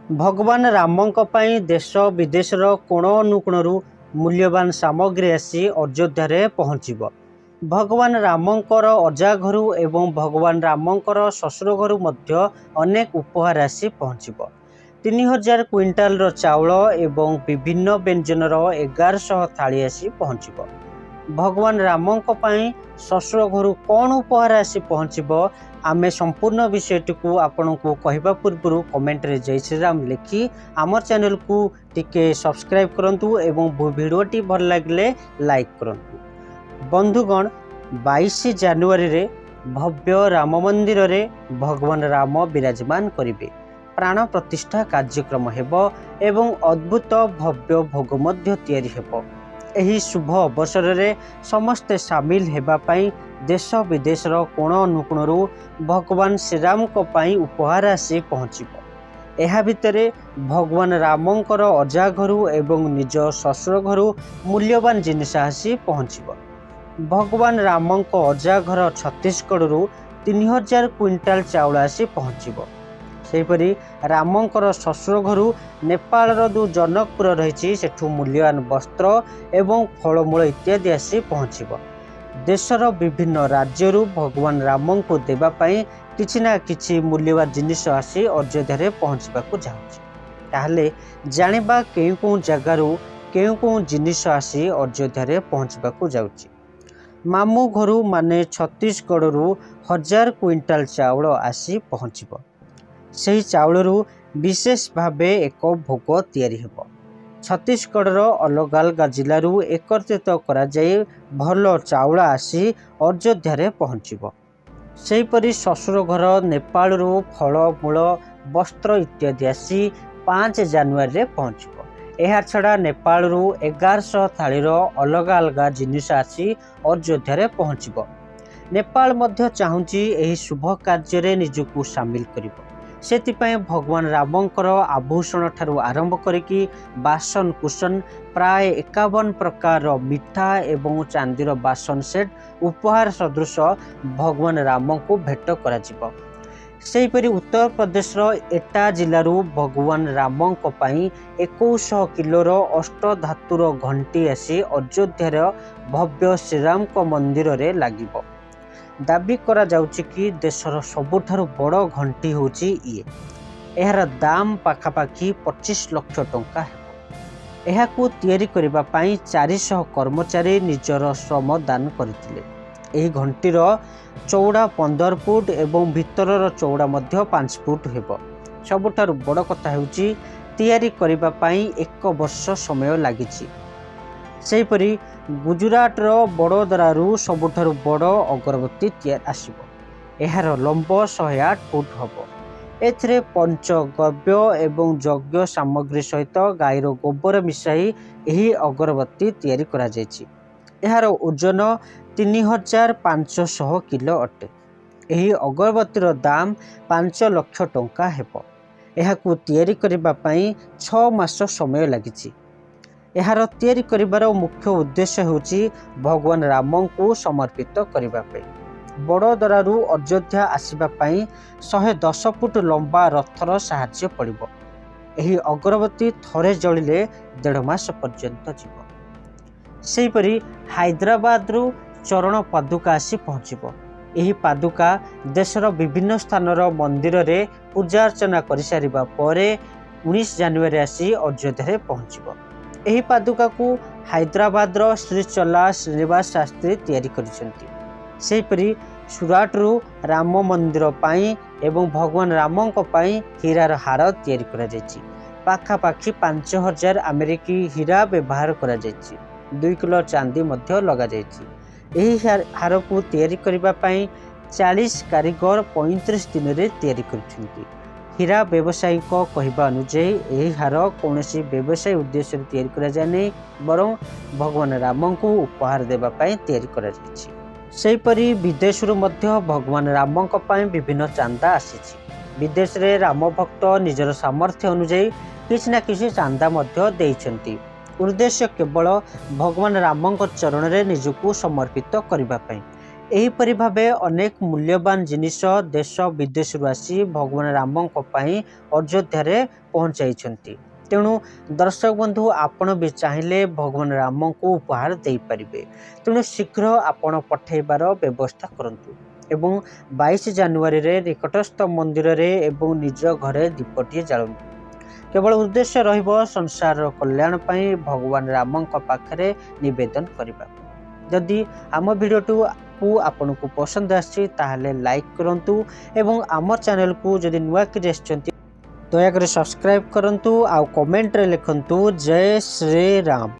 भगवान रामଙ୍କ ପାଇଁ ଦେଶ ବିଦେଶର କୋଣ ଅନୁକୋଣରୁ ମୂଲ୍ୟବାନ ସାମଗ୍ରୀ ଆସି ଅଯୋଧ୍ୟାରେ ପହଞ୍ଚିବ। ଭଗବାନ ରାମଙ୍କର ଅଜା ଘରୁ ଏବଂ ଭଗବାନ ରାମଙ୍କର ଶ୍ୱଶୁର ଘରୁ ମଧ୍ୟ ଅନେକ ଉପହାର ଆସି ପହଞ୍ଚିବ। 3000 କ୍ୱିଣ୍ଟାଲର ଚାଉଳ ଏବଂ ବିଭିନ୍ନ ବ୍ୟଞ୍ଜନର 1100 ଥାଳି ଆସି ପହଞ୍ଚିବ। ଭଗବାନ ରାମଙ୍କ ପାଇଁ ଶ୍ୱଶୁର ଘରୁ କ'ଣ ଉପହାର ଆସି ପହଞ୍ଚିବ, आमे संपूर्ण विषयटी को आपको कहवा पूर्व कमेंट जय श्रीराम लिखि आम चैनल को टिके सब्सक्राइब करंतु एवं वीडियोटी भल लगे लाइक करंतु। बंधुगण 22 जनवरी रे भव्य राम मंदिर रे भगवान राम विराजमान करिवे। प्राण प्रतिष्ठा कार्यक्रम हेबो एवं अद्भुत भव्य भोग मध्य तैयारी हेबो। एही शुभ अवसर रे समस्ते सामिल हेबा पाई देश विदेशर कोण अनुकोणरू भगवान श्रीराम को पाई उपहार आसी पहुँचब। एहा भितरे भगवान रामंकर अजा घरू एवं निज ससुर घरू मूल्यवान जिनिस आसी पहुँचब। भगवान रामंक अजा घर छत्तीसगढ़ 3000 क्विंटाल चाउल आसी पहुँचब। सेहीपरि रामंकर ससुर घरू नेपालर जो जनकपुर रही सेठू मूल्यवान वस्त्र एवं फलमूल इत्यादि आसी पहुँचब। देशर विभिन्न राज्यरू भगवान राम को देवाई किछि ना किछि मूल्यवान जिनिस आसी अयोध्या रे पहुँचवाक जाउछि। ताहले जानिबा केउ जगारू केउ जिनिस आसी अयोध्या रे पहुँचवाक जाउछि। मामू घरू माने छत्तीसगढ़ 1000 क्विंटाल चाउल आसी पहुँचब। सही चाउलरू विशेष भावे एक भोग तैयारी हेबो। छत्तीसगढ़ अलग अलग जिलूर एकत्रित करा जाय भल चाउल आसी अयोध्या रे पहुँचब। सेहीपरि ससुर घर नेपालरू फलमूल वस्त्र इत्यादि आसी 5 जनवरी रे पहुँचब। एहा छड़ा नेपालरू 1100 थालीर अलग अलग जिनिस आसी अयोध्या रे पहुँचब। नेपाल मध्य चाहूँची एही शुभ कार्य रे निजकू सामिल करिबो। सेतिपाई भगवान रामंकर आभूषण ठारू आरंभ करिकी बासन कुशन प्राय 51 प्रकार मिठा एवं चांदीर बासन सेट उपहार सदृश भगवान राम को भेट करा जिवो। सेहीपरि उत्तर प्रदेश एटा जिलूर भगवान राम पाई 2100 किलोर अष्ट धातुर घंटी आसी अयोध्यार भव्य श्रीराम को मंदिर रे लागिबो। दाबी करा जाउछि कि देशर सबुठारु बड़ घंटी होछि इए। एहार दाम पाखापाखि 25 लाख टंका हेबो। एहाकू तैयारी करिबा पाई 400 कर्मचारी निजर श्रम दान करथिले। एही घंटीर चौड़ा 15 फुट एवं भितरर चौड़ा मध्य 5 फुट हेबो। सबुठारु बड़ कथा हेउछि तैयारी करिबा पाई 1 वर्ष समय लागिछि। सेहीपरि गुजरातर बड़ोदरारू सबुठारु बड़ अगरबत्ती तैयार आसिबो। एहार लंब 108 फुट हबो। एथिरे पंचगव्य एवं यज्ञ सामग्री सहित गाईर गोबर मिसाई एही अगरबत्ती तैयारी करा जायछि। एहार ओजन 3500 किलो अटे। एही अगरबत्तीर दाम 5 लाख टंका हेबो। एहाकू तैयारी करिबा पई 6 मास समय लागिछि। एहार तैयारी करिबार मुख्य उद्देश्य होछि भगवान राम को समर्पित करिबा पे। बड़ोदरारू अयोध्या आसिबा पई 110 फुट लंबा रथर साहाय्य पड़िबो। एही अगरबत्ती थरे जलिले 1.5 मास पर्यंत जीवो। सेहीपरि हैदराबादरू चरण पादुका आसी पहुँचब। एही पादुका देशर विभिन्न स्थानर मंदिर रे पूजा अर्चना करि सारिबा परे 19 जनवरी आसी अयोध्या रे पहुँचब। एही पादुका को हैदराबाद श्री चला श्रीनिवास शास्त्री तैयारी करिसेंती। सेहीपरि सुराटरू राम मंदिर पाई एवं भगवान रामंक पाई हीरार हार तैयारी करा जायछि। पाखापाखि 5000 अमेरिकी हीरा व्यवहार करा जायछि। 2 किलो चांदी मध्य लगा जायछि। एही हार को तैयारी करिबा पाई 40 कारीगर 35 दिन रे तैयारी करिसेंती। हीरा व्यवसायी को कहवा अनुଯାयी यही हार कौन व्यवसाय उद्देश्य तैयारी करा जाय नहीं, बरं भगवान राम को उपहार देवा पाई तैयारी करा जायछि। सेहीपरि विदेशरू मध्य भगवान राम विभिन्न चांदा आसीछि। विदेश रे राम भक्त निजर सामर्थ्य अनुଯାयी किछि ना किछि चांदा मध्य देइछन्ति। उद्देश्य केवल भगवान राम चरण रे निजकू समर्पित करिबा पाई। एहीपरि भावे अनेक मूल्यवान जिनिष देश विदेश आसी भगवान रामों अयोध्या पहुँचाई। तेणु दर्शक बंधु आपण भी चाहिए भगवान राम को उपहार दे पारिबे। तेणु शीघ्र आपण पठेबार व्यवस्था करंतु एवं 22 जनवरी रे निकटस्थ मंदिर रे एवं निज घरे दीपटी जालंतु। केवल उद्देश्य रहिबो संसार कल्याण पई भगवान राम पाखरे निवेदन करबा। जदि आम भिडियो को आपन को पसंद आछि ताहले लाइक करंतु एवं आम चैनल को जदि नुआ कि आछंती दयाकर सब्सक्राइब करंतु आ कमेंट रे लिखंतु जय श्री राम।